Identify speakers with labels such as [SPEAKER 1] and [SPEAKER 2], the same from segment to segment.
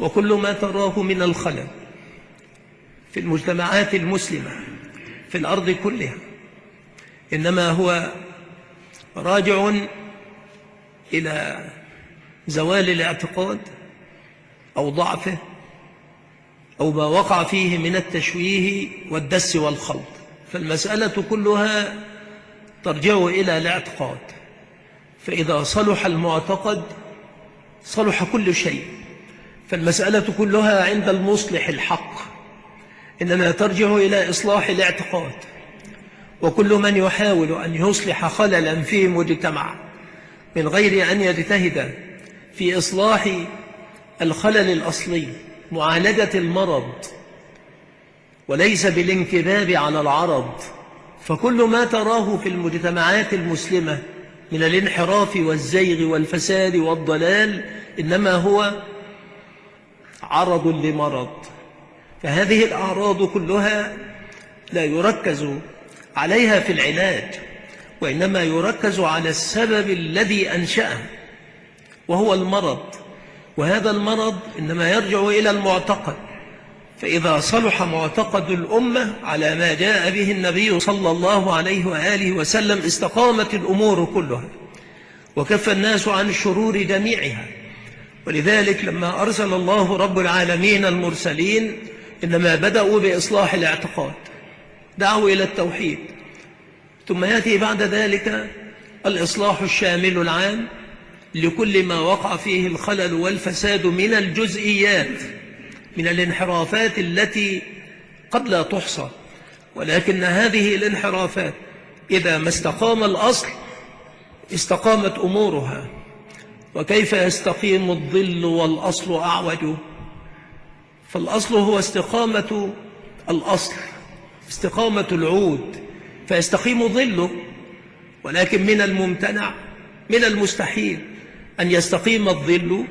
[SPEAKER 1] وكل ما تراه من الخلل في المجتمعات المسلمة في الأرض كلها إنما هو راجع إلى زوال الاعتقاد أو ضعفه أو ما وقع فيه من التشويه والدس والخلط. فالمسألة كلها ترجع إلى الاعتقاد، فإذا صلح المعتقد صلح كل شيء. فالمسألة كلها عند المصلح الحق إنما ترجع إلى إصلاح الاعتقاد، وكل من يحاول أن يصلح خللا في مجتمع من غير أن يجتهد في إصلاح الخلل الأصلي، معالجة المرض وليس بالانكباب على العرض، فكل ما تراه في المجتمعات المسلمة من الانحراف والزيغ والفساد والضلال إنما هو عرض لمرض. فهذه الأعراض كلها لا يركز عليها في العلاج، وإنما يركز على السبب الذي أنشأه وهو المرض، وهذا المرض إنما يرجع إلى المعتقد. فإذا صلح معتقد الأمة على ما جاء به النبي صلى الله عليه وآله وسلم استقامت الأمور كلها وكف الناس عن الشرور جميعها. ولذلك لما أرسل الله رب العالمين المرسلين إنما بدأوا بإصلاح الاعتقاد، دعوا إلى التوحيد، ثم يأتي بعد ذلك الإصلاح الشامل العام لكل ما وقع فيه الخلل والفساد من الجزئيات، من الانحرافات التي قد لا تحصى، ولكن هذه الانحرافات إذا ما استقام الأصل استقامت أمورها. وكيف يستقيم الظل والأصل أعوج؟ فالأصل هو استقامة الأصل، استقامة العود، فيستقيم ظله، ولكن من الممتنع من المستحيل أن يستقيم الظل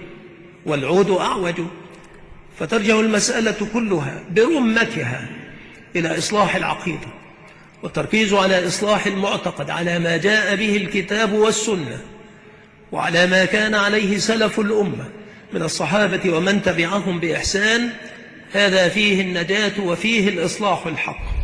[SPEAKER 1] والعود أعوج. فترجع المسألة كلها برمتها إلى إصلاح العقيدة والتركيز على إصلاح المعتقد على ما جاء به الكتاب والسنة وعلى ما كان عليه سلف الأمة من الصحابة ومن تبعهم بإحسان. هذا فيه النجاة وفيه الإصلاح الحق.